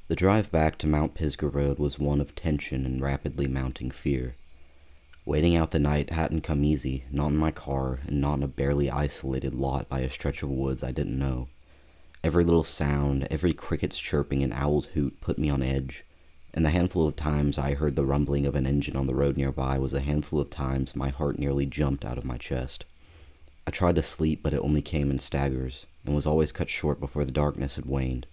The drive back to Mount Pisgah Road was one of tension and rapidly mounting fear. Waiting out the night hadn't come easy, not in my car, and not in a barely isolated lot by a stretch of woods I didn't know. Every little sound, every cricket's chirping and owl's hoot put me on edge, and the handful of times I heard the rumbling of an engine on the road nearby was a handful of times my heart nearly jumped out of my chest. I tried to sleep, but it only came in staggers, and was always cut short before the darkness had waned.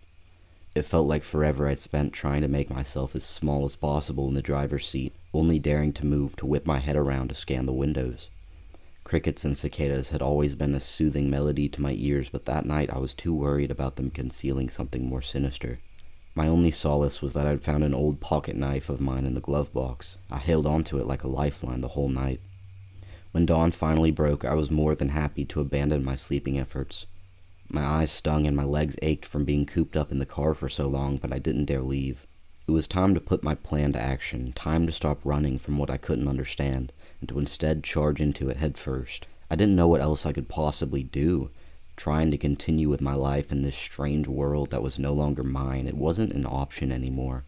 It felt like forever I'd spent trying to make myself as small as possible in the driver's seat, only daring to move to whip my head around to scan the windows. Crickets and cicadas had always been a soothing melody to my ears, but that night I was too worried about them concealing something more sinister. My only solace was that I'd found an old pocket knife of mine in the glove box. I held onto it like a lifeline the whole night. When dawn finally broke, I was more than happy to abandon my sleeping efforts. My eyes stung and my legs ached from being cooped up in the car for so long, but I didn't dare leave. It was time to put my plan to action, time to stop running from what I couldn't understand, and to instead charge into it head first. I didn't know what else I could possibly do. Trying to continue with my life in this strange world that was no longer mine, it wasn't an option anymore.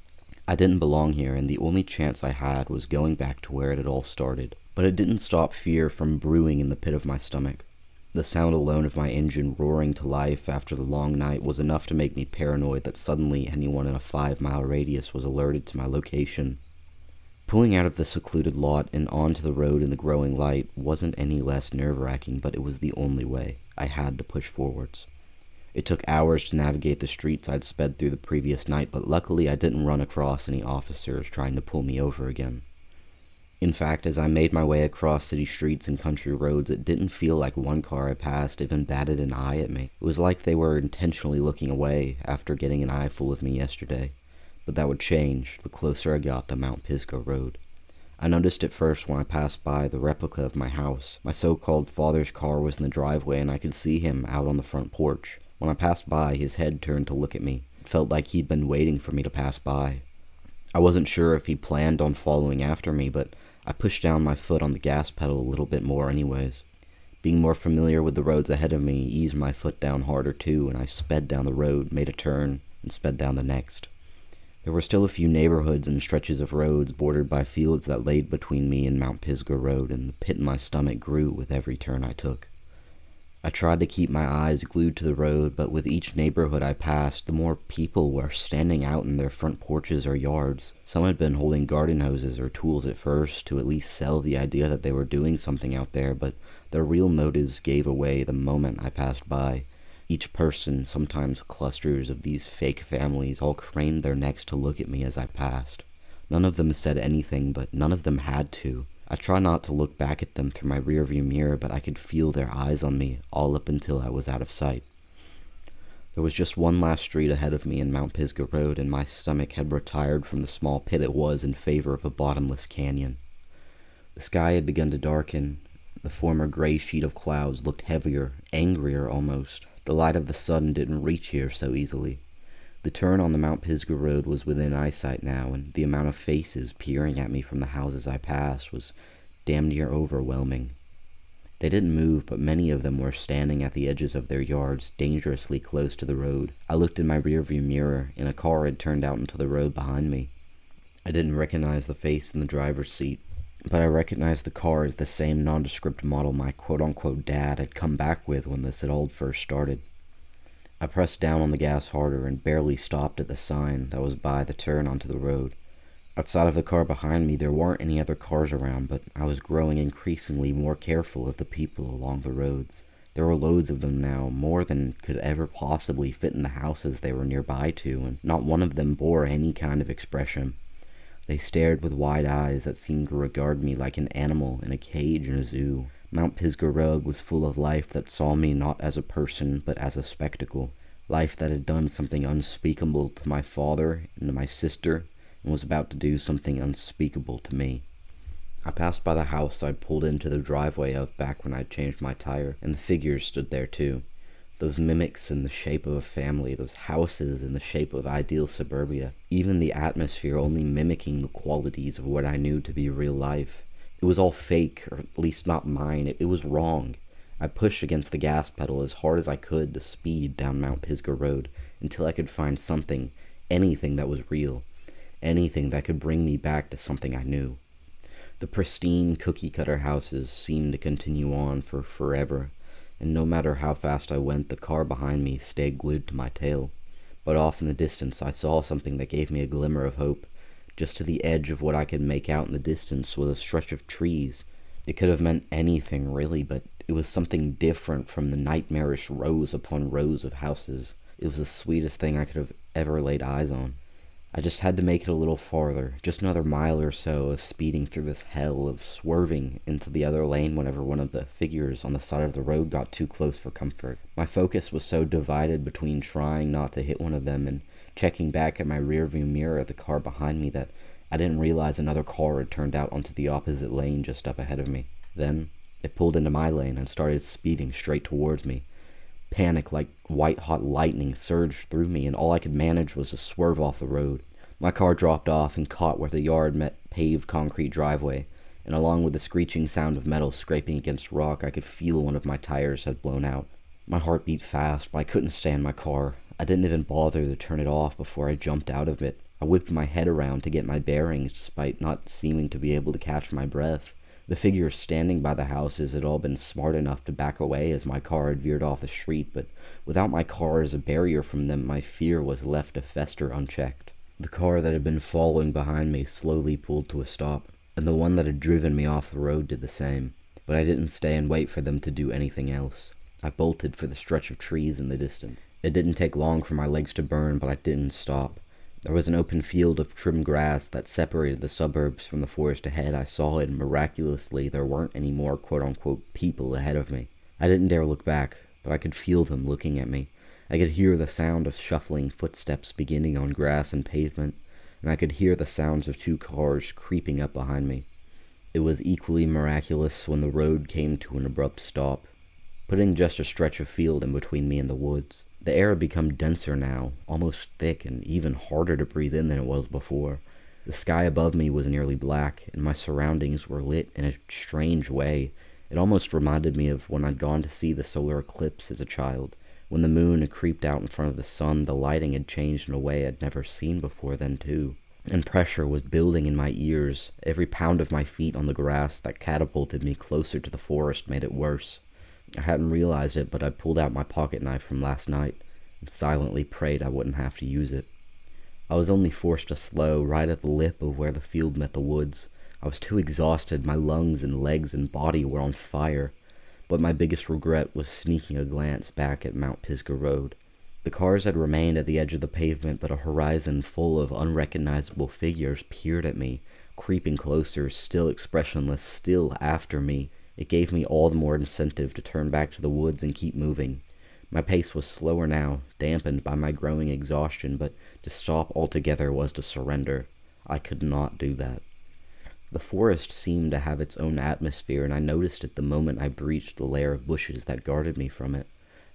I didn't belong here, and the only chance I had was going back to where it had all started. But it didn't stop fear from brewing in the pit of my stomach. The sound alone of my engine roaring to life after the long night was enough to make me paranoid that suddenly anyone in a 5-mile radius was alerted to my location. Pulling out of the secluded lot and onto the road in the growing light wasn't any less nerve-wracking, but it was the only way. I had to push forwards. It took hours to navigate the streets I'd sped through the previous night, but luckily I didn't run across any officers trying to pull me over again. In fact, as I made my way across city streets and country roads, it didn't feel like one car I passed even batted an eye at me. It was like they were intentionally looking away after getting an eyeful of me yesterday. But that would change the closer I got to Mount Pisgah Road. I noticed it first when I passed by the replica of my house. My so-called father's car was in the driveway, and I could see him out on the front porch. When I passed by, his head turned to look at me. It felt like he'd been waiting for me to pass by. I wasn't sure if he planned on following after me, but I pushed down my foot on the gas pedal a little bit more anyways. Being more familiar with the roads ahead of me eased my foot down harder too, and I sped down the road, made a turn, and sped down the next. There were still a few neighborhoods and stretches of roads bordered by fields that laid between me and Mount Pisgah Road, and the pit in my stomach grew with every turn I took. I tried to keep my eyes glued to the road, but with each neighborhood I passed, the more people were standing out in their front porches or yards. Some had been holding garden hoses or tools at first to at least sell the idea that they were doing something out there, but their real motives gave away the moment I passed by. Each person, sometimes clusters of these fake families, all craned their necks to look at me as I passed. None of them said anything, but none of them had to. I tried not to look back at them through my rearview mirror, but I could feel their eyes on me all up until I was out of sight. There was just one last street ahead of me in Mount Pisgah Road, and my stomach had retired from the small pit it was in favor of a bottomless canyon. The sky had begun to darken. The former gray sheet of clouds looked heavier, angrier almost. The light of the sun didn't reach here so easily. The turn on the Mount Pisgah Road was within eyesight now, and the amount of faces peering at me from the houses I passed was damn near overwhelming. They didn't move, but many of them were standing at the edges of their yards, dangerously close to the road. I looked in my rearview mirror, and a car had turned out into the road behind me. I didn't recognize the face in the driver's seat, but I recognized the car as the same nondescript model my quote-unquote dad had come back with when this had all first started. I pressed down on the gas harder and barely stopped at the sign that was by the turn onto the road. Outside of the car behind me, there weren't any other cars around, but I was growing increasingly more careful of the people along the roads. There were loads of them now, more than could ever possibly fit in the houses they were nearby to, and not one of them bore any kind of expression. They stared with wide eyes that seemed to regard me like an animal in a cage in a zoo. Mount Pisgah Road was full of life that saw me not as a person, but as a spectacle. Life that had done something unspeakable to my father and to my sister, and was about to do something unspeakable to me. I passed by the house I'd pulled into the driveway of back when I'd changed my tire, and the figures stood there too. Those mimics in the shape of a family, those houses in the shape of ideal suburbia, even the atmosphere only mimicking the qualities of what I knew to be real life. It was all fake, or at least not mine. It was wrong. I pushed against the gas pedal as hard as I could to speed down Mount Pisgah Road until I could find something, anything that was real, anything that could bring me back to something I knew. The pristine cookie-cutter houses seemed to continue on for forever, and no matter how fast I went, the car behind me stayed glued to my tail. But off in the distance I saw something that gave me a glimmer of hope. Just to the edge of what I could make out in the distance was a stretch of trees. It could have meant anything, really, but it was something different from the nightmarish rows upon rows of houses. It was the sweetest thing I could have ever laid eyes on. I just had to make it a little farther, just another mile or so of speeding through this hell, of swerving into the other lane whenever one of the figures on the side of the road got too close for comfort. My focus was so divided between trying not to hit one of them and checking back at my rearview mirror at the car behind me that I didn't realize another car had turned out onto the opposite lane just up ahead of me. Then, it pulled into my lane and started speeding straight towards me. Panic like white-hot lightning surged through me, and all I could manage was to swerve off the road. My car dropped off and caught where the yard met paved concrete driveway, and along with the screeching sound of metal scraping against rock, I could feel one of my tires had blown out. My heart beat fast, but I couldn't stay in my car. I didn't even bother to turn it off before I jumped out of it. I whipped my head around to get my bearings, despite not seeming to be able to catch my breath. The figures standing by the houses had all been smart enough to back away as my car had veered off the street, but without my car as a barrier from them, my fear was left to fester unchecked. The car that had been following behind me slowly pulled to a stop, and the one that had driven me off the road did the same, but I didn't stay and wait for them to do anything else. I bolted for the stretch of trees in the distance. It didn't take long for my legs to burn, but I didn't stop. There was an open field of trimmed grass that separated the suburbs from the forest ahead. I saw it, and miraculously there weren't any more quote-unquote people ahead of me. I didn't dare look back, but I could feel them looking at me. I could hear the sound of shuffling footsteps beginning on grass and pavement, and I could hear the sounds of 2 cars creeping up behind me. It was equally miraculous when the road came to an abrupt stop, putting just a stretch of field in between me and the woods. The air had become denser now, almost thick and even harder to breathe in than it was before. The sky above me was nearly black, and my surroundings were lit in a strange way. It almost reminded me of when I'd gone to see the solar eclipse as a child. When the moon had creeped out in front of the sun, the lighting had changed in a way I'd never seen before then, too. And pressure was building in my ears. Every pound of my feet on the grass that catapulted me closer to the forest made it worse. I hadn't realized it, but I pulled out my pocket knife from last night and silently prayed I wouldn't have to use it. I was only forced to slow right at the lip of where the field met the woods. I was too exhausted. My lungs and legs and body were on fire. But my biggest regret was sneaking a glance back at Mount Pisgah Road. The cars had remained at the edge of the pavement, but a horizon full of unrecognizable figures peered at me, creeping closer, still expressionless, still after me. It gave me all the more incentive to turn back to the woods and keep moving. My pace was slower now, dampened by my growing exhaustion, but to stop altogether was to surrender. I could not do that. The forest seemed to have its own atmosphere, and I noticed it the moment I breached the layer of bushes that guarded me from it.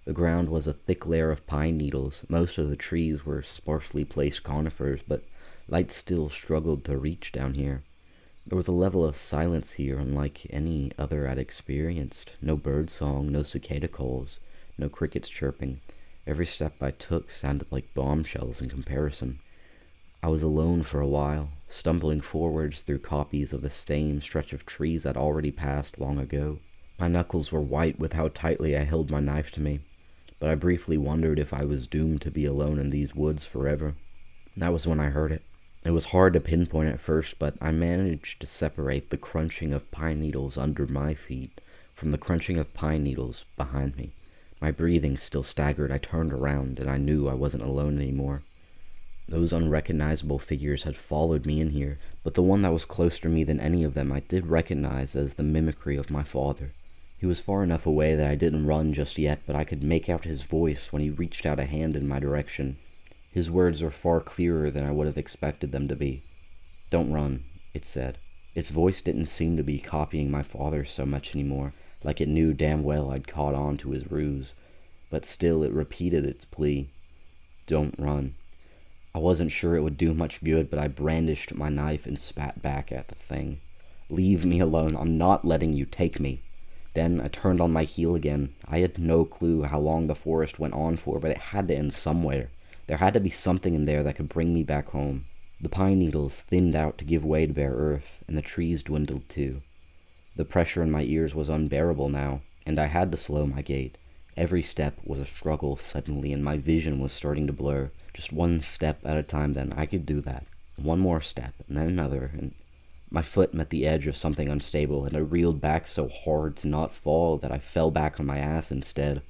The ground was a thick layer of pine needles. Most of the trees were sparsely placed conifers, but light still struggled to reach down here. There was a level of silence here unlike any other I'd experienced. No bird song, no cicada calls, no crickets chirping. Every step I took sounded like bombshells in comparison. I was alone for a while, stumbling forwards through copies of the same stretch of trees I'd already passed long ago. My knuckles were white with how tightly I held my knife to me, but I briefly wondered if I was doomed to be alone in these woods forever. That was when I heard it. It was hard to pinpoint at first, but I managed to separate the crunching of pine needles under my feet from the crunching of pine needles behind me. My breathing still staggered. I turned around, and I knew I wasn't alone anymore. Those unrecognizable figures had followed me in here, but the one that was closer to me than any of them I did recognize as the mimicry of my father. He was far enough away that I didn't run just yet, but I could make out his voice when he reached out a hand in my direction. His words were far clearer than I would have expected them to be. "Don't run," it said. Its voice didn't seem to be copying my father's so much anymore, like it knew damn well I'd caught on to his ruse. But still it repeated its plea. "Don't run." I wasn't sure it would do much good, but I brandished my knife and spat back at the thing. "Leave me alone. I'm not letting you take me." Then I turned on my heel again. I had no clue how long the forest went on for, but it had to end somewhere. There had to be something in there that could bring me back home. The pine needles thinned out to give way to bare earth, and the trees dwindled too. The pressure in my ears was unbearable now, and I had to slow my gait. Every step was a struggle suddenly, and my vision was starting to blur. Just one step at a time then, I could do that. One more step, and then another, and my foot met the edge of something unstable, and I reeled back so hard to not fall that I fell back on my ass instead.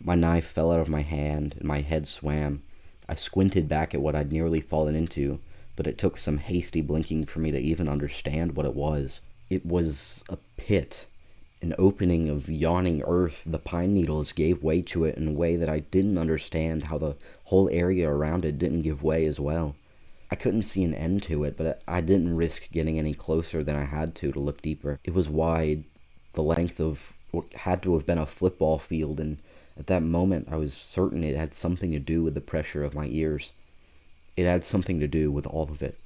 My knife fell out of my hand, and my head swam. I squinted back at what I'd nearly fallen into, but it took some hasty blinking for me to even understand what it was. It was a pit, an opening of yawning earth. The pine needles gave way to it in a way that I didn't understand how the whole area around it didn't give way as well. I couldn't see an end to it, but I didn't risk getting any closer than I had to look deeper. It was wide, the length of what had to have been a football field, and at that moment I was certain it had something to do with the pressure of my ears. It had something to do with all of it.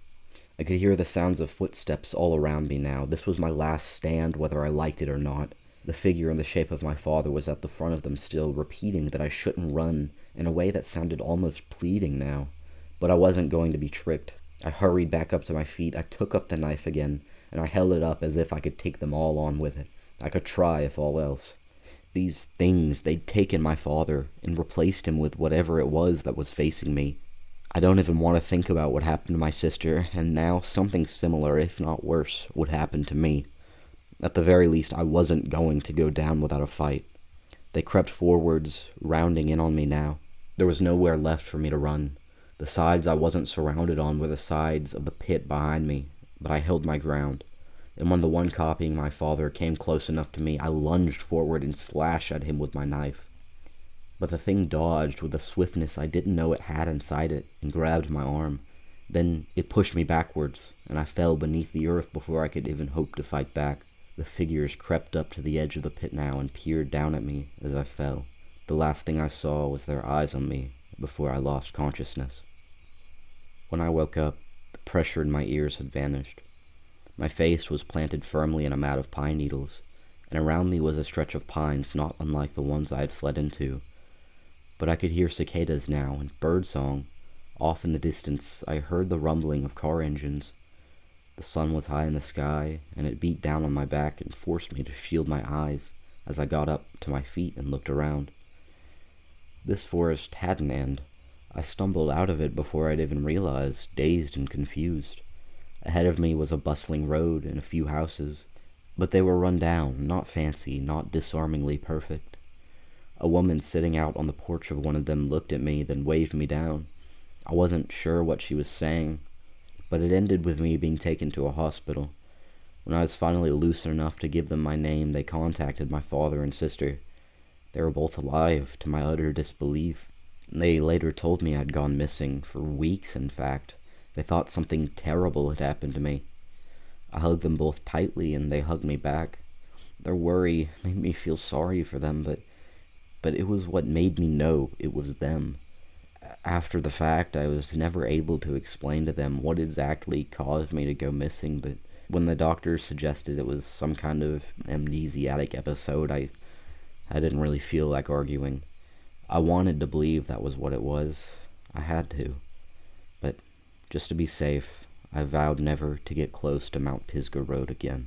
I could hear the sounds of footsteps all around me now. This was my last stand, whether I liked it or not. The figure in the shape of my father was at the front of them still, repeating that I shouldn't run in a way that sounded almost pleading now. But I wasn't going to be tricked. I hurried back up to my feet. I took up the knife again, and I held it up as if I could take them all on with it. I could try, if all else. These things, they'd taken my father and replaced him with whatever it was that was facing me. I don't even want to think about what happened to my sister, and now something similar, if not worse, would happen to me. At the very least, I wasn't going to go down without a fight. They crept forwards, rounding in on me now. There was nowhere left for me to run. The sides I wasn't surrounded on were the sides of the pit behind me, but I held my ground. And when the one copying my father came close enough to me, I lunged forward and slashed at him with my knife. But the thing dodged with a swiftness I didn't know it had inside it, and grabbed my arm. Then it pushed me backwards, and I fell beneath the earth before I could even hope to fight back. The figures crept up to the edge of the pit now and peered down at me as I fell. The last thing I saw was their eyes on me before I lost consciousness. When I woke up, the pressure in my ears had vanished. My face was planted firmly in a mat of pine needles, and around me was a stretch of pines not unlike the ones I had fled into. But I could hear cicadas now, and birdsong. Off in the distance, I heard the rumbling of car engines. The sun was high in the sky, and it beat down on my back and forced me to shield my eyes as I got up to my feet and looked around. This forest had an end. I stumbled out of it before I'd even realized, dazed and confused. Ahead of me was a bustling road and a few houses, but they were run down, not fancy, not disarmingly perfect. A woman sitting out on the porch of one of them looked at me, then waved me down. I wasn't sure what she was saying, but it ended with me being taken to a hospital. When I was finally loose enough to give them my name, they contacted my father and sister. They were both alive, to my utter disbelief. They later told me I'd gone missing, for weeks in fact. They thought something terrible had happened to me. I hugged them both tightly, and they hugged me back. Their worry made me feel sorry for them, but it was what made me know it was them. After the fact, I was never able to explain to them what exactly caused me to go missing, but when the doctors suggested it was some kind of amnesiatic episode, I didn't really feel like arguing. I wanted to believe that was what it was. I had to. But just to be safe, I vowed never to get close to Mount Pisgah Road again.